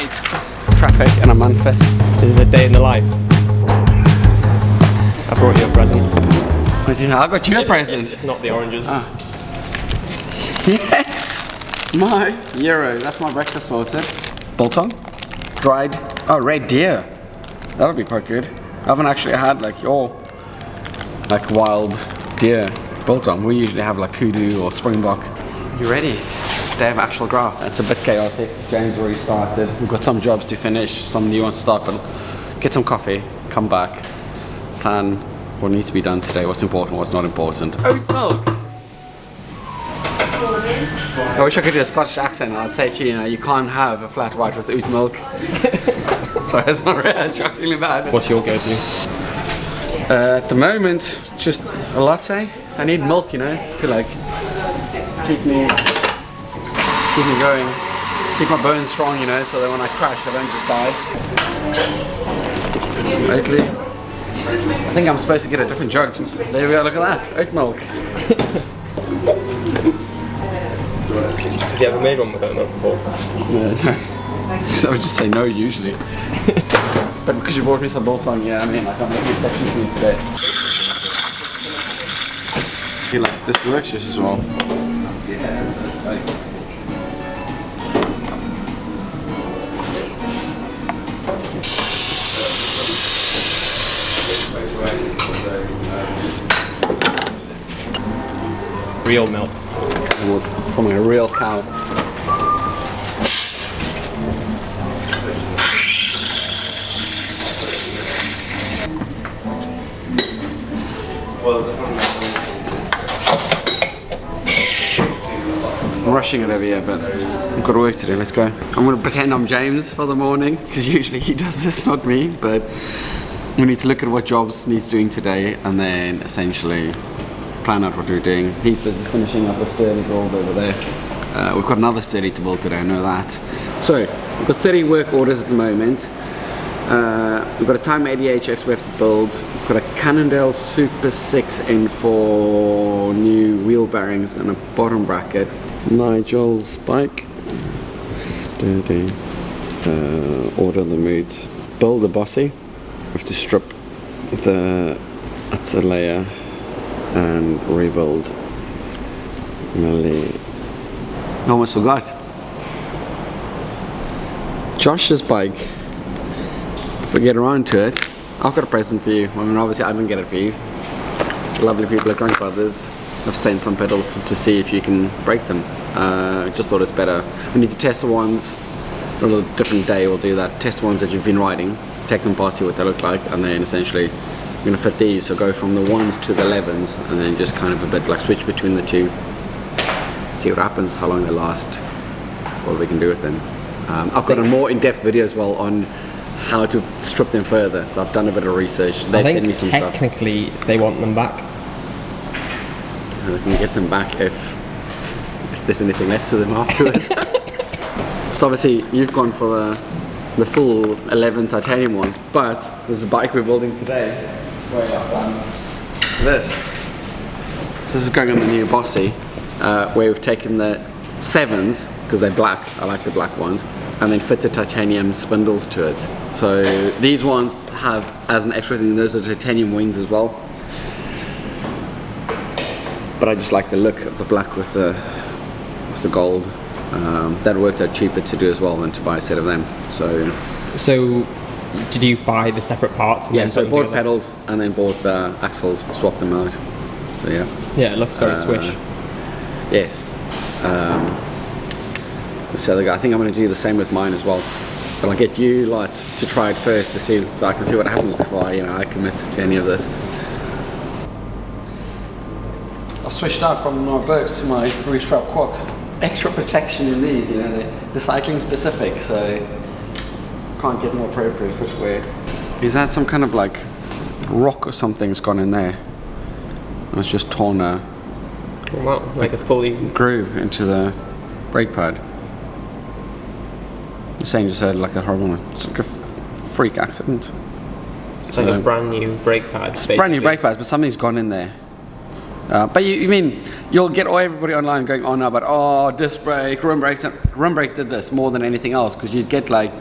hate traffic and I'm unfit. This is a day in the life. I brought you a present. But you know, I got you a present. It's not the oranges. Ah. Yes! My Euro. That's my breakfast sorted. Biltong. Dried. Oh, red deer. That'll be quite good. I haven't actually had like your wild deer biltong. We usually have like kudu or springbok. You ready? Day of actual graft. It's a bit chaotic. James already started. We've got some jobs to finish, some new ones to start, but get some coffee, come back, plan what needs to be done today, what's important, what's not important. Oat milk! I wish I could do a Scottish accent and I'd say to you, you know, you can't have a flat white with oat milk. Sorry, that's not really shockingly bad. What's your go-to? At the moment, just a latte. I need milk, you know, to like keep me going, keep my bones strong, you know, so that when I crash I don't just die. Some Oatly. I think I'm supposed to get a different jug. There we go, look at that, oat milk. Have you ever made one with oat milk before? No. So I would just say no usually. But because you brought me some biltong, yeah, I mean, I can't make an exception for you today. I feel like this works just as well. Real milk. From a real cow. I'm rushing it over here, but I've got work to do. Let's go. I'm going to pretend I'm James for the morning, because usually he does this, not me, but we need to look at what jobs needs doing today and then essentially plan out what we're doing. He's busy finishing up a sturdy build over there. We've got another sturdy to build today, I know that. So, we've got 30 work orders at the moment. We've got a Time 80HX we have to build. We've got a Cannondale Super 6 in for new wheel bearings and a bottom bracket. Nigel's bike. Sturdy. Order the moods. Build the bossy. We have to strip the outer layer and rebuild Millie. I almost forgot. Josh's bike. If we get around to it, I've got a present for you. I mean, obviously I didn't get it for you. The lovely people at Drunk Brothers have sent some pedals to see if you can break them. Just thought it's better. We need to test the ones, on a different day we'll do that. Test the ones that you've been riding, take them past, see what they look like, and then essentially we're going to fit these, so go from the 1s to the 11s, and then just kind of a bit like switch between the two. See what happens, how long they last, what we can do with them. I've got a more in-depth video as well on how to strip them further, so I've done a bit of research. They've sent me some stuff. Technically they want them back. And I can get them back if there's anything left to them afterwards. So obviously you've gone for the full 11 titanium ones, but there's a bike we're building today where I've done this. So this is going on the new Bossy, where we've taken the 7s, because they're black, I like the black ones, and then fitted titanium spindles to it. So these ones have, as an extra thing, those are titanium wings as well. But I just like the look of the black with the gold. That worked out cheaper to do as well than to buy a set of them. So did you buy the separate parts? And yeah, so I bought pedals and then bought the axles, swapped them out. So yeah. Yeah, it looks very swish. Yes. This other guy, I think I'm going to do the same with mine as well. But I'll get you lot to try it first to see, so I can see what happens before I commit to any of this. I've switched out from my Bergs to my Restrap Quads. Extra protection in these, you know, they're cycling specific, so can't get more appropriate footwear. Is that some kind of like rock or something's gone in there? And it's just torn a like a fully groove into the brake pad. You're saying just had like a horrible one. It's like a freak accident. It's like a brand new brake pad. It's brand new brake pads, but something's gone in there. But you mean you'll get everybody online going on about disc brake, rim brake did this more than anything else, because you'd get like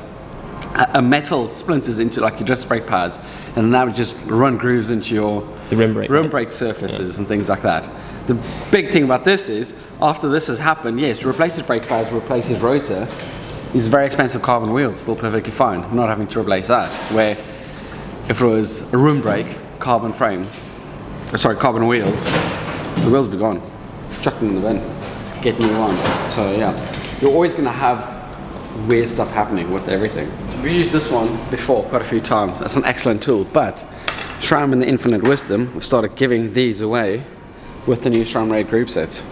a metal splinters into like your disc brake pads, and that would just run grooves into your The rim brake surfaces and things like that. The big thing about this is, after this has happened, yes, replaces brake pads, replaces rotor. These very expensive carbon wheels, still perfectly fine. I'm not having to replace that. Where if it was a rim brake, carbon wheels, the wheels be gone. Chuck them in the bin, get new ones. So yeah, you're always going to have weird stuff happening with everything. We've used this one before quite a few times. That's an excellent tool, but SRAM in the infinite wisdom, we've started giving these away with the new SRAM Raid group sets.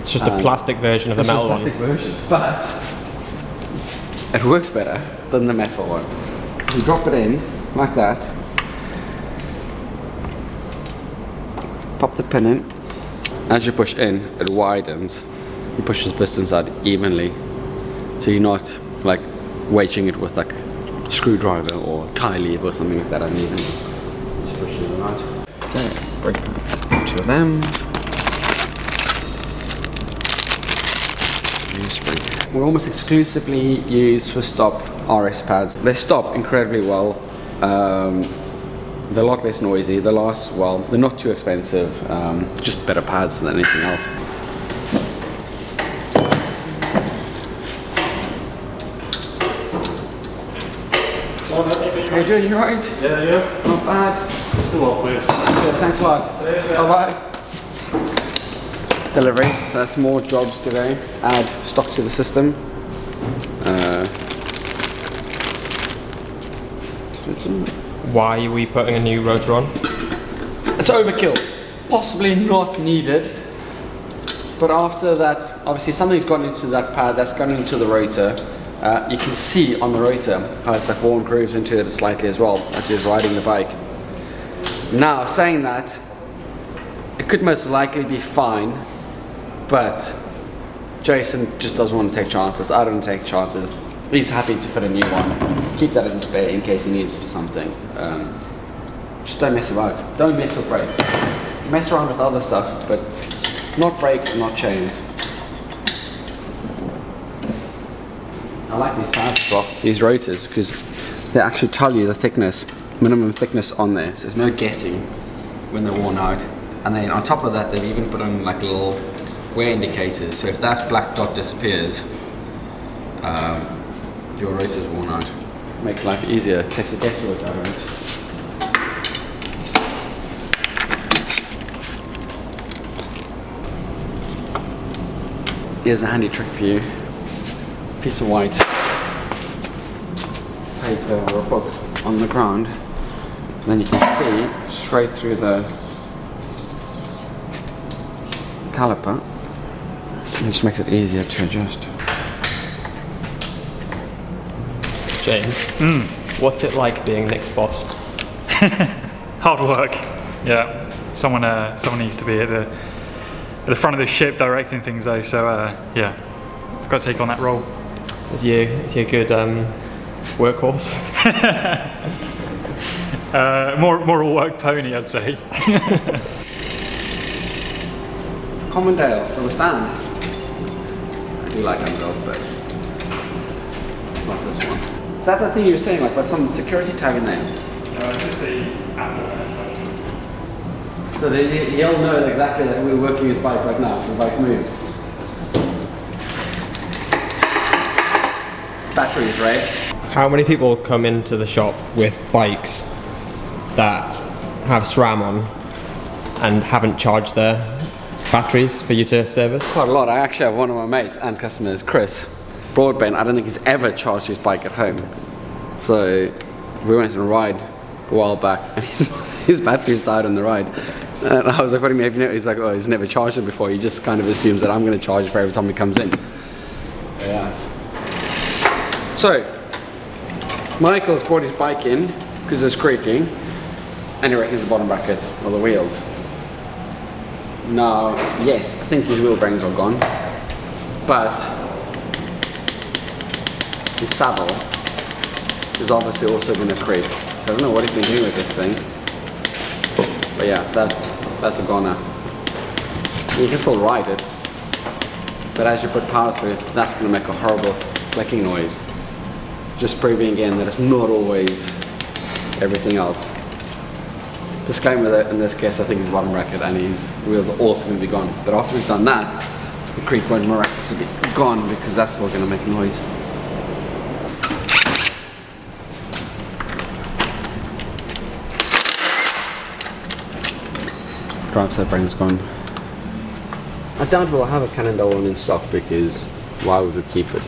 It's just a plastic version of the metal one. But it works better than the metal one. You drop it in like that, pop the pin in. As you push in, it widens and pushes pistons out evenly. So you're not like wedging it with like a screwdriver or tie lever or something like that unevenly. Just push it out. Okay, brake pads, 2 of them. We almost exclusively use Swiss Stop RS pads. They stop incredibly well. They're a lot less noisy. They last well. They're not too expensive. Just better pads than anything else. How you doing? You alright? Yeah. Not bad. Still well, please. Good, thanks a lot. Bye-bye. Deliveries, so that's more jobs today. Add stock to the system. Why are we putting a new rotor on? It's overkill. Possibly not needed. But after that, obviously something's gone into that pad, that's gone into the rotor. You can see on the rotor how it's like worn grooves into it slightly as well as you're riding the bike. Now, saying that, it could most likely be fine, but Jason just doesn't want to take chances. I don't take chances. He's happy to fit a new one. Keep that as a spare in case he needs it for something. Just don't mess about. Don't mess with brakes. Mess around with other stuff, but not brakes and not chains. I like these pads as well, these rotors, because they actually tell you the thickness, minimum thickness on there. So there's no guessing when they're worn out. And then on top of that, they've even put on like little wear indicators. So if that black dot disappears, your rotor's worn out. Makes life easier. Takes the guesswork out of it. Here's a handy trick for you. Piece of white paper or a book on the ground. And then you can see straight through the caliper. It just makes it easier to adjust. James, what's it like being Nick's boss? Hard work. Yeah. Someone needs to be at the front of the ship directing things though, so yeah, I've got to take on that role. Is he a good workhorse? More a work pony, I'd say. Commondale for the stand. I do like handles, but not this one. Is that the thing you were saying, like with some security tag in there? Just the Apple. So he'll know exactly that we're working his bike right now, so the bike's moved. It's batteries, right? How many people come into the shop with bikes that have SRAM on and haven't charged their batteries for you to service? Quite a lot. I actually have one of my mates and customers, Chris Broadbent. I don't think he's ever charged his bike at home. So we went on a ride a while back and his batteries died on the ride. And I was like, what do you mean? Have you he's like, oh, he's never charged it before. He just kind of assumes that I'm going to charge it for every time he comes in. Yeah. So, Michael's brought his bike in because it's creaking and he reckons the bottom bracket or the wheels. Now, yes, I think his wheel bearings are gone, but his saddle is obviously also going to creak. So I don't know what he's been doing with this thing. But yeah, that's a goner. You can still ride it, but as you put power through it, that's going to make a horrible clicking noise. just proving again that it's not always everything else. Disclaimer that in this case I think his bottom bracket and his wheels are also going to be gone. But after we've done that, the creak won't miraculously be gone because that's still going to make a noise. Drive set brain's gone. I doubt we'll have a Cannondale one in stock because why would we keep it?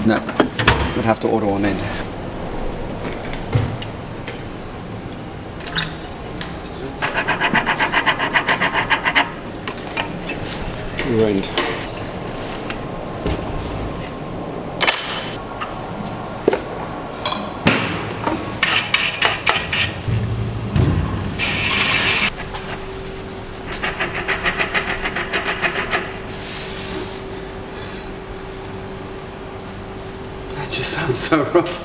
No, we'd have to order one in. Ruined. That just sounds so rough.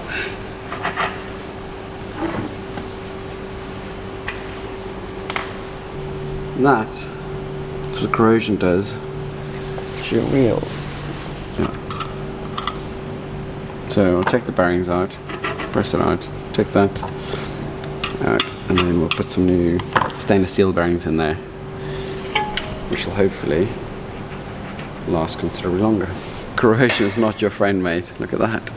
That's what corrosion does to your wheel. Yeah. So I'll take the bearings out, press it out, take that out, and then we'll put some new stainless steel bearings in there, which will hopefully last considerably longer. Corrosion is not your friend, mate. Look at that.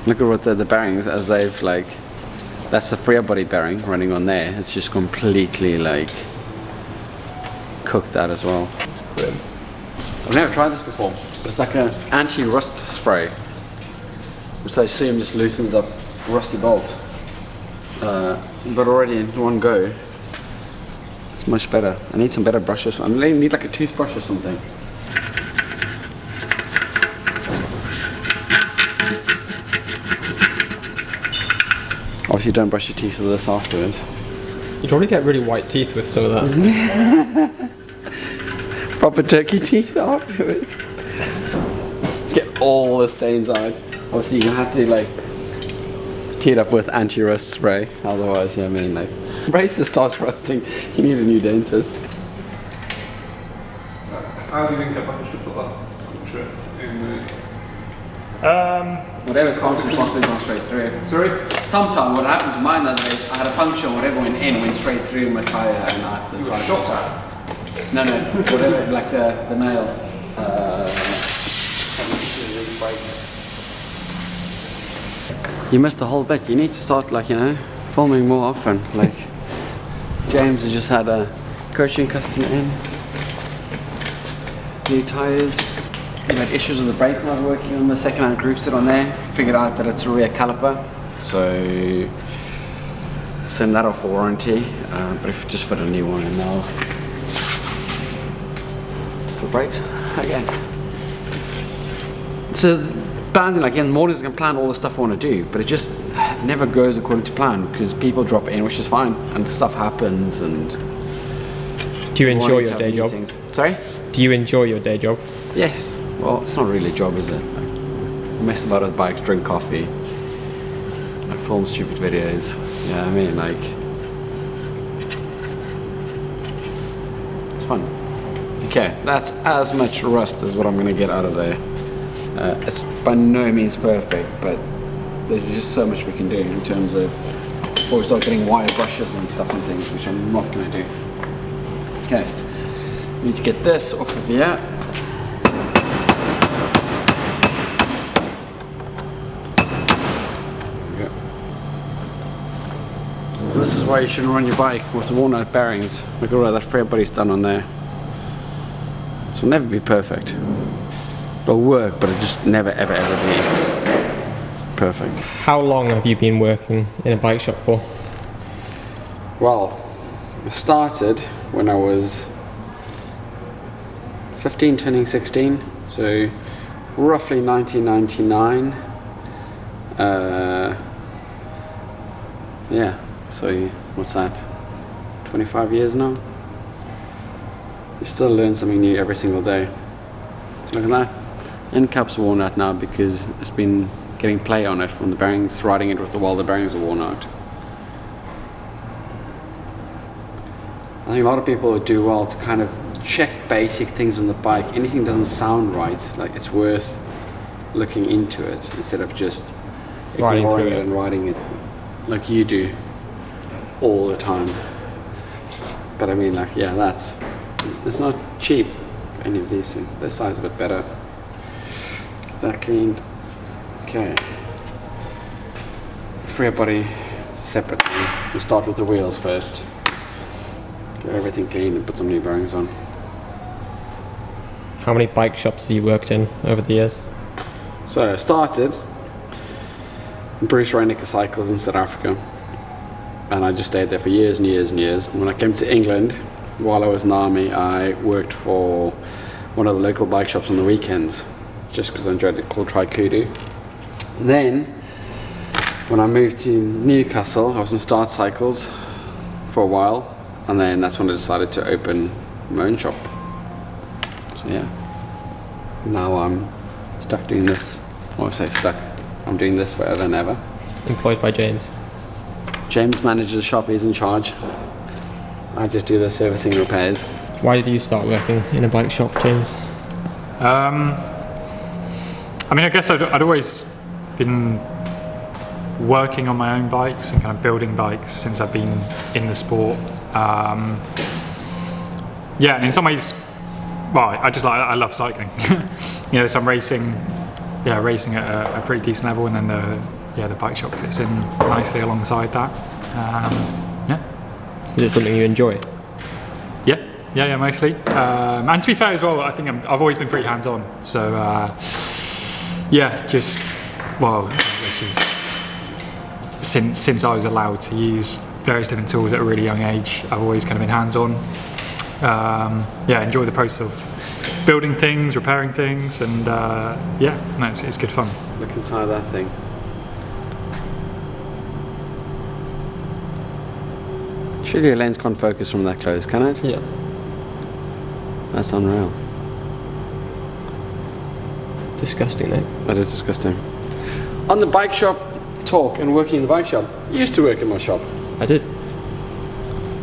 Look at what the bearings, as they've like, that's the freer body bearing running on there. It's just completely like cooked that as well. Good. I've never tried this before, but it's like an anti-rust spray, which I assume just loosens up rusty bolts. But already in one go, it's much better. I need some better brushes. I need like a toothbrush or something. Obviously don't brush your teeth with this afterwards. You'd probably get really white teeth with some of that. Proper turkey teeth afterwards. Get all the stains out. Obviously you're gonna have to like tee it up with anti-rust spray. Otherwise, yeah, I mean like, braces starts rusting, you need a new dentist. How do you think I managed to put that puncture in Whatever's punctured has gone straight through. Sorry? Sometime what happened to mine that day, I had a puncture, whatever went in went straight through my tyre and I had the side. Shot at? No, whatever, like the nail. You missed a whole bit. You need to start like, you know, filming more often. Like James has just had a coaching customer in. New tyres. We've had issues with the brake not working on the second-hand group set on there. Figured out that it's a rear caliper. So send that off for warranty. But if you just put a new one in now. Brakes again. So planning, like in the mornings I can plan all the stuff I want to do, but it just never goes according to plan because people drop in, which is fine, and stuff happens. And do you enjoy your day job? Sorry? Do you enjoy your day job? Yes. Well, it's not really a job, is it? Like, mess about with bikes, drink coffee, like film stupid videos. Yeah, I mean, like, it's fun. Okay, that's as much rust as what I'm going to get out of there. It's by no means perfect, but there's just so much we can do in terms of before we start getting wire brushes and stuff and things, which I'm not going to do. Okay, need to get this off of here. So this is why you shouldn't run your bike with the worn out bearings. Look at all that freer body's done on there. It'll never be perfect. It'll work, but it'll just never ever be perfect. How long have you been working in a bike shop for? Well, I started when I was 15 turning 16, so roughly 1999. Yeah, so what's that? 25 years now? You still learn something new every single day. So look at that. End cap's worn out now because it's been getting play on it from the bearings, riding it with the while the bearings are worn out. I think a lot of people would do well to kind of check basic things on the bike. Anything doesn't sound right, like it's worth looking into it instead of just ignoring it and riding it like you do all the time. But I mean, like, yeah, it's not cheap for any of these things. This side's a bit better. Get that cleaned. Okay. Free body separately. We start with the wheels first. Get everything clean and put some new bearings on. How many bike shops have you worked in over the years? So I started in British Randicka Cycles in South Africa, and I just stayed there for years and years and years. And when I came to England, while I was in the army, I worked for one of the local bike shops on the weekends, just because I enjoyed it, called Kudu. Then, when I moved to Newcastle, I was in Start Cycles for a while, and then that's when I decided to open my own shop. So yeah, now I'm stuck doing this. Or I say stuck, I'm doing this forever and ever. Employed by James. James manages the shop, he's in charge. I just do the servicing repairs. Why did you start working in a bike shop, James? I mean, I guess I'd always been working on my own bikes and kind of building bikes since I've been in the sport. Yeah, and in some ways, well, I love cycling. You know, so I'm racing at a pretty decent level, and then the bike shop fits in nicely alongside that. Yeah. Is it something you enjoy? Yeah, mostly. And to be fair as well, I think I've always been pretty hands-on. So this is since I was allowed to use various different tools at a really young age. I've always kind of been hands-on. Enjoy the process of building things, repairing things, and it's good fun. Look inside that thing. Surely your lens can't focus from that close, can it? Yeah. That's unreal. Disgusting, eh? That is disgusting. On the bike shop talk and working in the bike shop, you used to work in my shop. I did.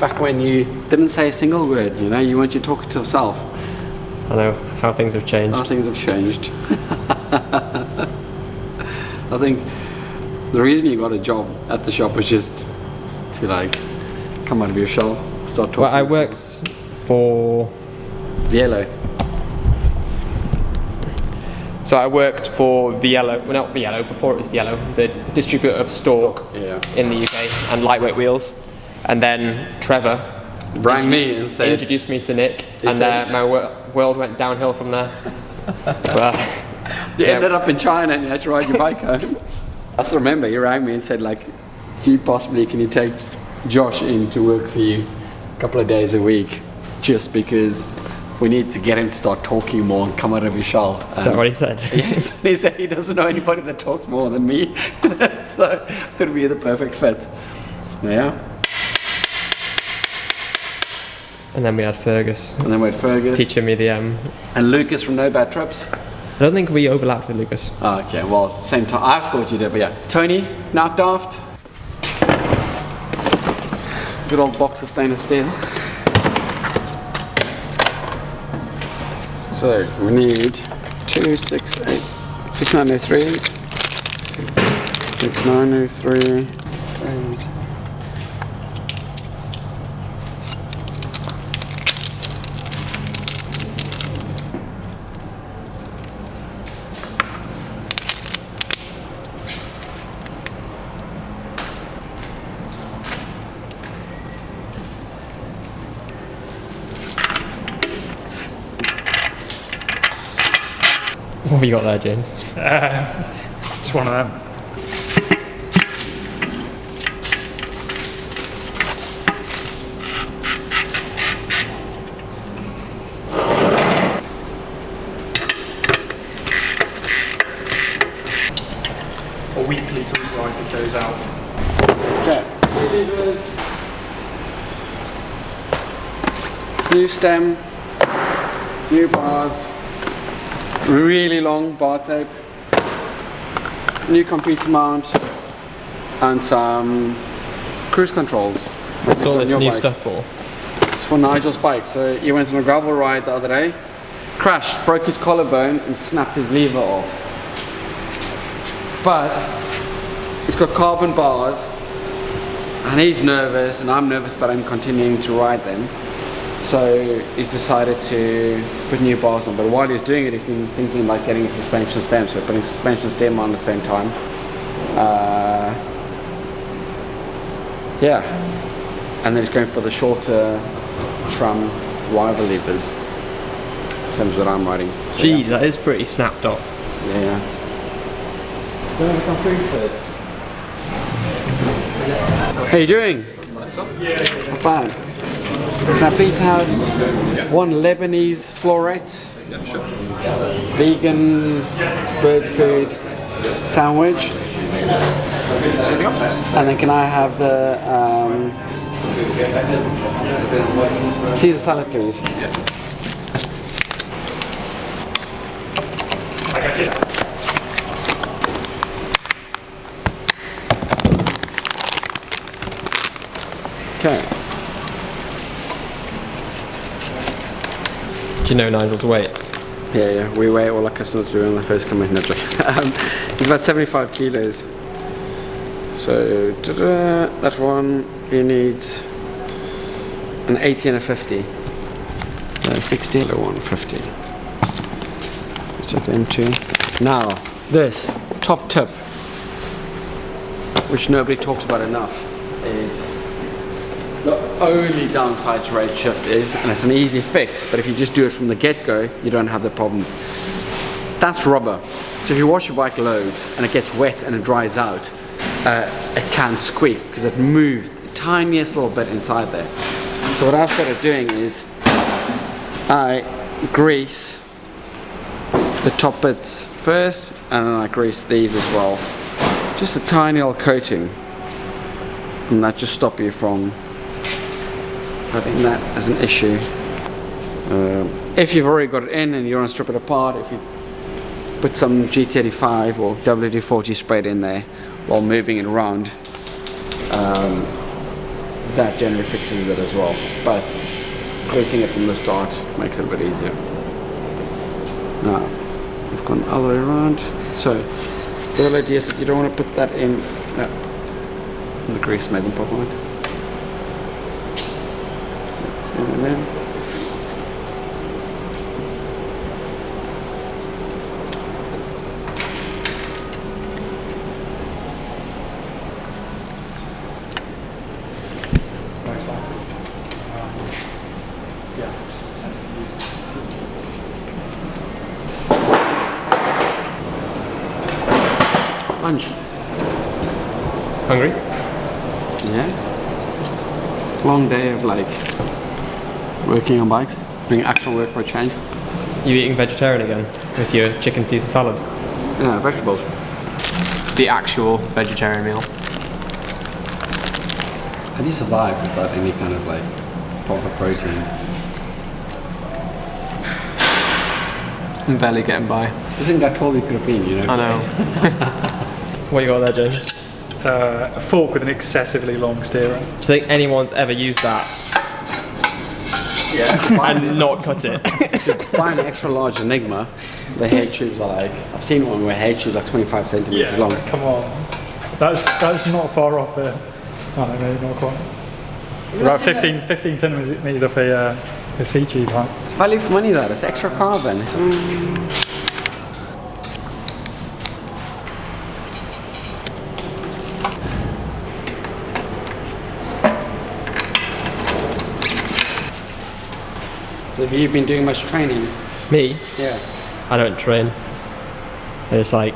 Back when you didn't say a single word, you know, you weren't you talking to yourself. I know how things have changed. How things have changed. I think the reason you got a job at the shop was just to like come out of your shell, start talking. Well, I worked for Velo. So I worked for Velo, well not Velo, before it was Velo, the distributor of Stork in the UK, and lightweight wheels. And then Trevor rang me and said, introduced me to Nick, and my world went downhill from there. You ended up in China and you had to ride your bike home. I still remember you rang me and said, like, can you take Josh in to work for you a couple of days a week, just because we need to get him to start talking more and come out of his shell. Is that what he said? Yes, he said he doesn't know anybody that talks more than me, so it would be the perfect fit. Yeah. And then we had Fergus. Teaching me the and Lucas from No Bad Trips. I don't think we overlapped with Lucas. Oh, okay, well, same time. I thought you did, but yeah. Tony, Knocked Daft. Good old box of stainless steel. So we need 2 6903s, 6903 threes. What have you got there, James? Just one of them. A weekly group ride that goes out. Okay, 3 levers, new stem, new bars, really long bar tape, new computer mount, and some cruise controls. What's all this new bike. stuff for? It's for Nigel's bike. So he went on a gravel ride the other day, crashed, broke his collarbone and snapped his lever off. But he's got carbon bars and he's nervous and I'm nervous about him continuing to ride them. So he's decided to put new bars on, but while he's doing it he's been thinking about getting a suspension stem, so putting suspension stem on at the same time. Yeah, and then he's going for the shorter tram rival levers, same as what I'm riding. So, Gee, yeah. that is pretty snapped off. Yeah. Go have some food first. How you doing? Not bad. Can I please have one Lebanese floret, vegan bird food sandwich, and then can I have the Caesar salad, please? Okay. Do you know Nigel's weight? Yeah, we weigh all our customers when they first come in. No joke. It's about 75 kilos. So that one, he needs an 80 and a 50. So 60, the one 50. Check them too. Now, this top tip, which nobody talks about enough, is the only downside to rate shift is, and it's an easy fix, but if you just do it from the get-go, you don't have the problem. That's rubber. So if you wash your bike loads and it gets wet and it dries out, it can squeak because it moves the tiniest little bit inside there. So what I've started doing is I grease the top bits first and then I grease these as well. Just a tiny little coating, and that just stops you from having that as an issue. If you've already got it in and you want to strip it apart, if you put some GT85 or WD-40 sprayed in there while moving it around, that generally fixes it as well. But placing it from the start makes it a bit easier. Now, we've gone all the way around. So, the whole idea is that you don't want to put that in the grease made them pop on it. And then lunch. Hungry? Yeah. Long day of like working on bikes, doing actual work for a change. You eating vegetarian again with your chicken Caesar salad? Yeah, vegetables. The actual vegetarian meal. How do you survive without any kind of like proper protein? I'm barely getting by. I think I told you could have been, you know. I know. What you got there, James? A fork with an excessively long steerer. Do you think anyone's ever used that Yeah. and not cut it? Buy an extra large Enigma. The hair tubes are like, I've seen one where hair tubes are like 25 centimeters long. Come on. That's not far off the. Oh, no, maybe not quite. About 15 centimeters off a seat tube height. It's value for money though, it's extra carbon. So have you been doing much training? Me? Yeah. I don't train. I just like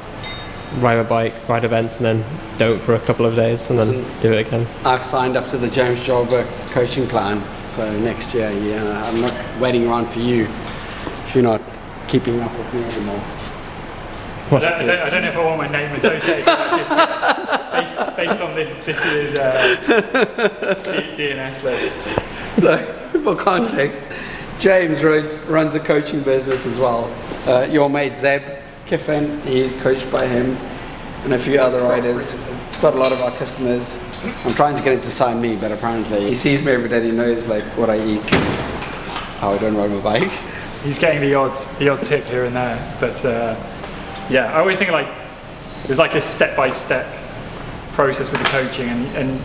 ride a bike, ride events, and then don't for a couple of days, and then do it again. I've signed up to the James Jolberg coaching plan, so next year, yeah, I'm not waiting around for you if you're not keeping up with me anymore. What's I this? don't know if I want my name associated with that, just based on this year's DNS list. So, for context, James runs a coaching business as well. Your mate Zeb Kiffin, he is coached by him. and a few other riders. Got a lot of our customers. I'm trying to get him to sign me, but apparently he sees me every day. He knows like what I eat, how I don't ride my bike. He's getting the odd tip here and there, but yeah, I always think like there's like a step-by-step process with the coaching, and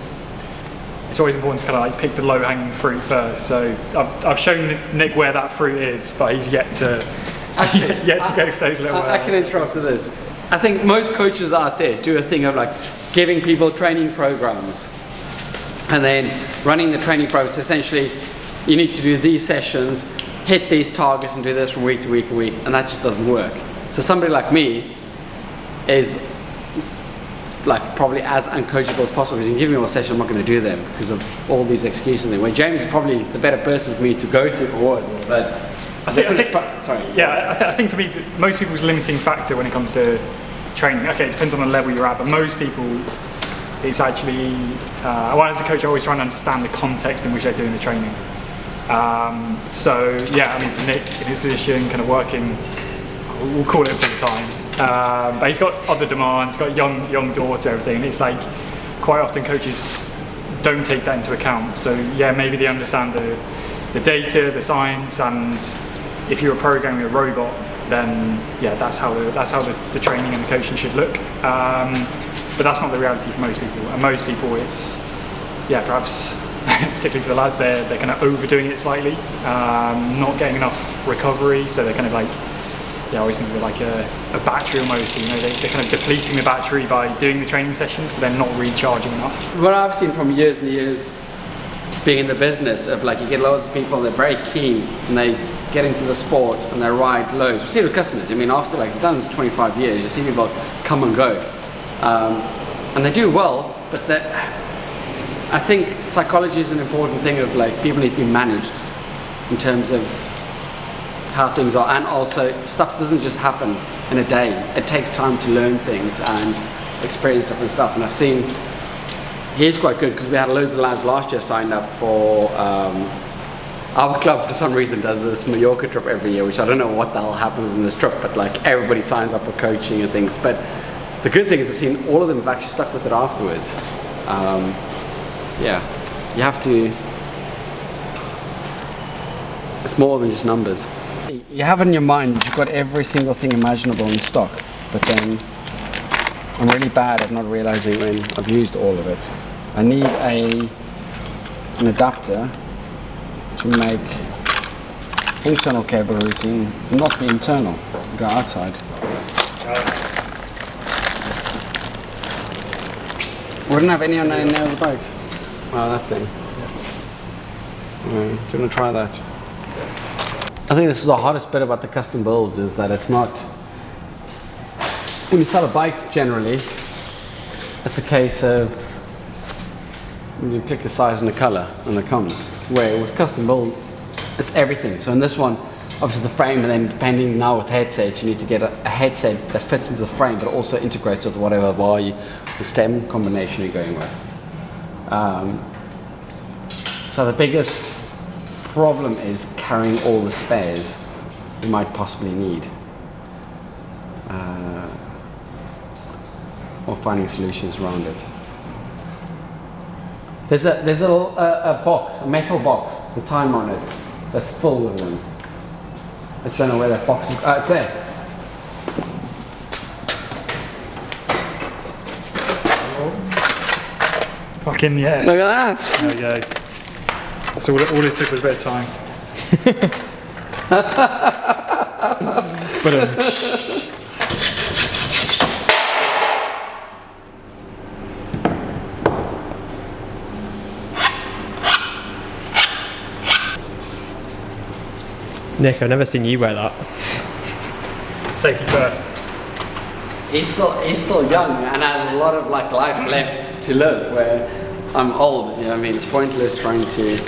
it's always important to kind of like pick the low-hanging fruit first. So I've shown Nick where that fruit is, but he's yet to go for those little. I can interrupt to this. I think most coaches out there do a thing of like giving people training programs and then running the training programs. Essentially, you need to do these sessions, hit these targets, and do this from week to week to week, and that just doesn't work. So somebody like me is like probably as uncoachable as possible. Because you can give me all session, I'm not going to do them because of all these excuses. Where James is probably the better person for me to go to for was is that. I think for me, most people's limiting factor when it comes to training, okay, it depends on the level you're at, but most people, it's actually, well, as a coach, I always try and understand the context in which they're doing the training. So, yeah, I mean, for Nick, in his position, kind of working, we'll call it full time, but he's got other demands, he's got a young daughter, everything, and it's like, quite often coaches don't take that into account. So, yeah, maybe they understand the data, the science, and if you're programming a robot, then yeah, that's how the training and the coaching should look. But that's not the reality for most people. And most people, it's perhaps particularly for the lads, they're kind of overdoing it slightly, not getting enough recovery. So they're kind of like, I always think of it like a battery almost. You know, they're kind of depleting the battery by doing the training sessions, but they're not recharging enough. What I've seen from years and years being in the business of like you get loads of people, they're very keen and they get into the sport and they ride loads. We see it with customers. I mean, after like you've done this 25 years, you see people come and go, and they do well. But I think psychology is an important thing of like people need to be managed in terms of how things are, and also stuff doesn't just happen in a day. It takes time to learn things and experience different stuff. And I've seen he's quite good because we had loads of lads last year signed up for. Our club for some reason does this Mallorca trip every year, which I don't know what the hell happens in this trip, but like everybody signs up for coaching and things. But the good thing is I've seen all of them have actually stuck with it afterwards. Yeah, you have to, it's more than just numbers. You have it in your mind that you've got every single thing imaginable in stock, but then I'm really bad at not realizing when I've used all of it. I need an adapter to make internal cable routing not be internal, go outside. We didn't have any on any of the bikes. Oh, that thing. Do you want to try that? I think this is the hardest bit about the custom builds is that it's not, when you sell a bike generally, it's a case of you click the size and the color and it comes. Where with custom build, it's everything. So in this one, obviously the frame, and then depending now with headsets, you need to get a headset that fits into the frame, but also integrates with whatever bar the stem combination you're going with. So the biggest problem is carrying all the spares you might possibly need, or finding solutions around it. There's a box, a metal box, with time on it, that's full of them. I just don't know where that box is. It's there. Fucking yes. Look at that. There we go. So all it took was a bit of time. But Nick, I've never seen you wear that. safety first. He's still young and has a lot of like life left to live. Where I'm old, you know what I mean? It's pointless trying to.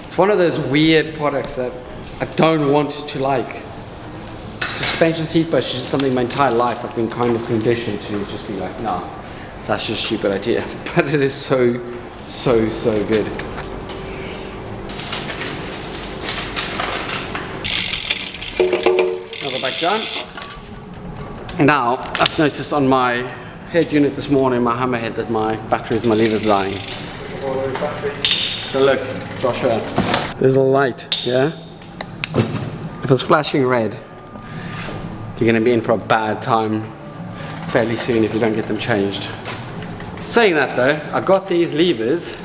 It's one of those weird products that I don't want to like. Suspension seat brush is just something my entire life I've been kind of conditioned to just be like, nah, that's just a stupid idea. But it is so good. done. Now, I've noticed on my head unit this morning, my hammerhead, that my batteries, my lever's dying. All those batteries. So look, Joshua, there's a light, yeah? If it's flashing red, you're gonna be in for a bad time fairly soon if you don't get them changed. Saying that though, I got these levers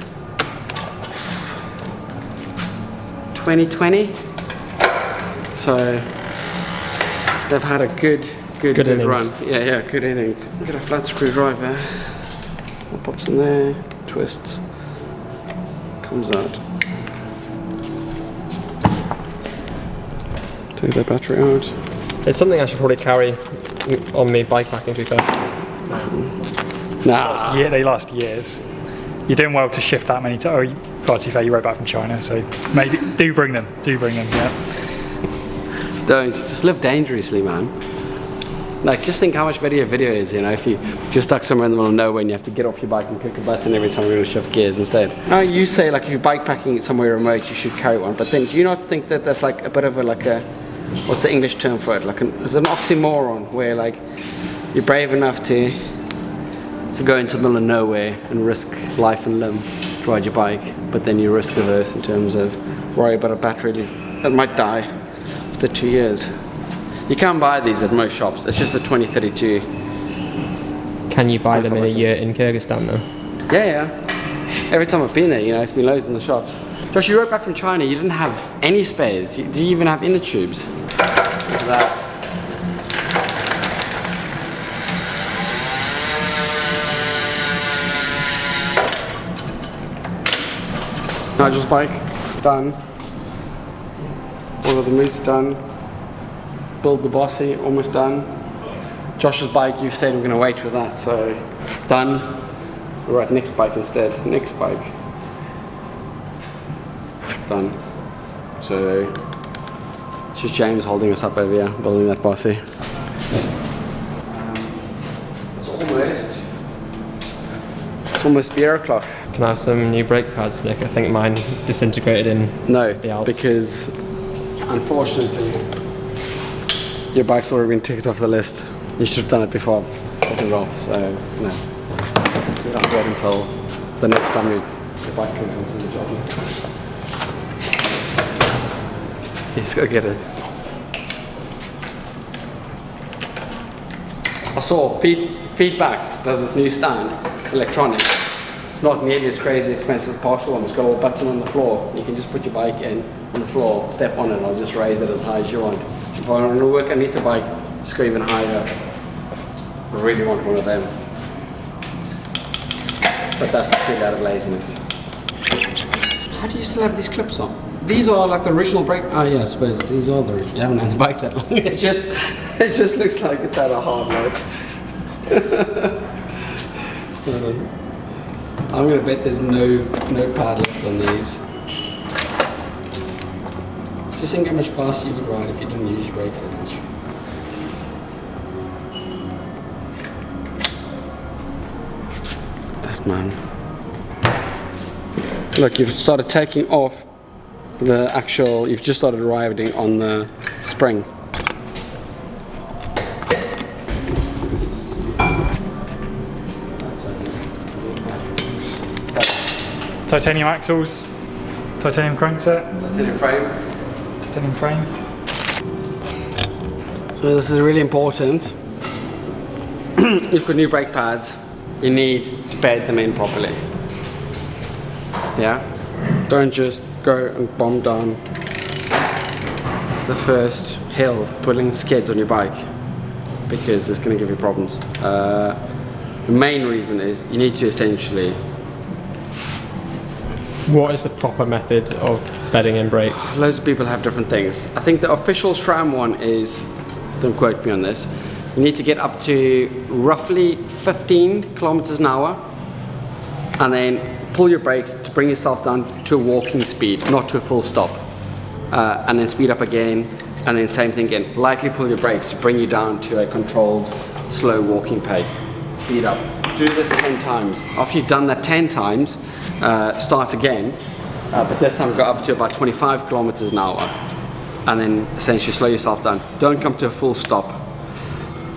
2020, so they've had a good run. Yeah, good innings. Get a flat screwdriver, what pops in there, twists, comes out. Take that battery out. It's something I should probably carry on me bike packing, to be fair. Nah. Yeah, they last years. You're doing well to shift that many times. To be fair, you rode back from China, so maybe do bring them. Yeah. Don't, just live dangerously, man. Like, just think how much better your video is, you know, if you're stuck somewhere in the middle of nowhere and you have to get off your bike and click a button every time you're going to shift gears instead. Now, you say, like, if you're bikepacking somewhere remote, you should carry one, but then do you not think that that's like a bit of a, like a, what's the English term for it? Like, it's an oxymoron where, like, you're brave enough to go into the middle of nowhere and risk life and limb to ride your bike, but then you're risk averse in terms of worry about a battery that might die after 2 years. You can't buy these at most shops. It's just a 2032. Can you buy them in a year in Kyrgyzstan though? Yeah. Every time I've been there, you know, it's been loads in the shops. Josh, you rode back from China. You didn't have any spares. Do you even have inner tubes? Look at that. Nigel's bike, done. All of the moves done. Build the Bossy, almost done. Josh's bike, you've said we're going to wait with that, so done. We're at next bike instead. Next bike. Done. So it's just James holding us up over here, building that Bossy. It's almost beer o'clock. Can I have some new brake pads, Nick? I think mine disintegrated in No, the Alps. because unfortunately your bike's already been ticked off the list. You should have done it before I took it off, so no. You have to wait until the next time your bike comes in the job list. Yes, go get it. I saw Feedback does this new stand. It's electronic. It's not nearly as crazy expensive as the partial one. It's got a little button on the floor. You can just put your bike in on the floor, step on it, and I'll just raise it as high as you want. If I want to work underneath the bike, just go even higher. I really want one of them. But that's completely out of laziness. How do you still have these clips on? These are like the original brake. Oh yeah, I suppose these are the original. You haven't had the bike that long. It just looks like it's had a hard life. I'm gonna bet there's no pad left on these. Just think how much faster you would ride if you didn't use your brakes that much. That man. Look, you've started taking off the actual. You've just started riding on the spring. Titanium axles, titanium crankset, Titanium frame. titanium frame. So this is really important. You've got new brake pads. You need to bed them in properly. Yeah? Don't just go and bomb down the first hill putting skids on your bike, because it's going to give you problems. The main reason is you need to essentially. What is the proper method of bedding in brakes? Loads of people have different things. I think the official SRAM one is, don't quote me on this, you need to get up to roughly 15 kilometers an hour and then pull your brakes to bring yourself down to a walking speed, not to a full stop. And then speed up again, and then same thing again. Lightly pull your brakes to bring you down to a controlled, slow walking pace. Speed up. Do this 10 times. After you've done that 10 times, start again, but this time go up to about 25 kilometers an hour. and then essentially slow yourself down. Don't come to a full stop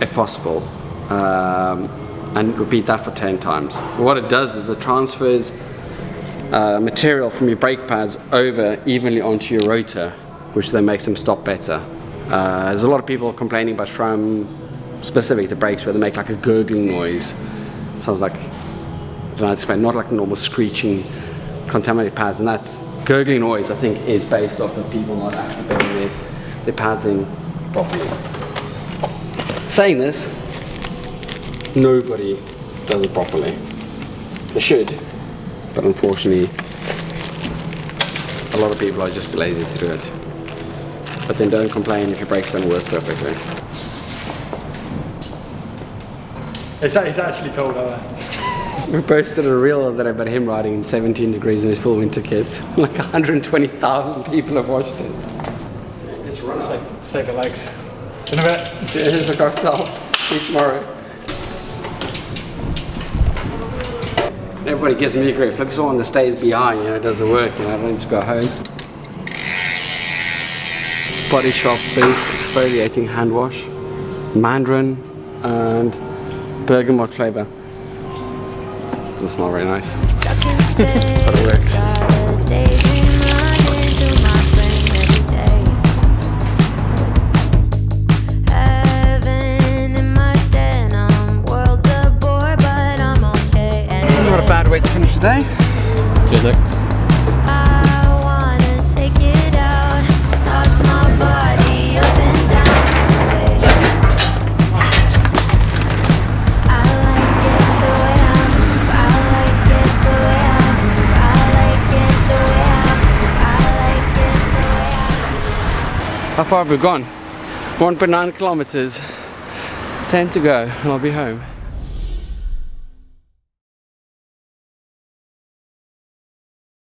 if possible, and repeat that for 10 times. What it does is it transfers material from your brake pads over evenly onto your rotor, which then makes them stop better. There's a lot of people complaining about SRAM specific to brakes where they make like a gurgling noise. Sounds like, I don't know how to explain, not like a normal screeching contaminated pads, and that's gurgling noise I think is based off of people not actually putting their pads in properly. Saying this, nobody does it properly. They should, but unfortunately a lot of people are just lazy to do it. But then don't complain if your brakes don't work perfectly. It's actually cold out there. We posted a reel the other day about him riding in 17 degrees in his full winter kit. Like 120,000 people have watched it. It's run. Save your legs. In a bit. Cheers, look ourselves. See you tomorrow. Everybody gives me grief. Look at someone that stays behind, you know, it doesn't work, you know, I don't just go home. Body Shop Boost Exfoliating Hand Wash, Mandarin and Bergamot flavour. Doesn't smell very nice, but it works. Not a bad way to finish the day. Cheers, Nick. How far have we gone? 1.9 kilometers, 10 to go, and I'll be home.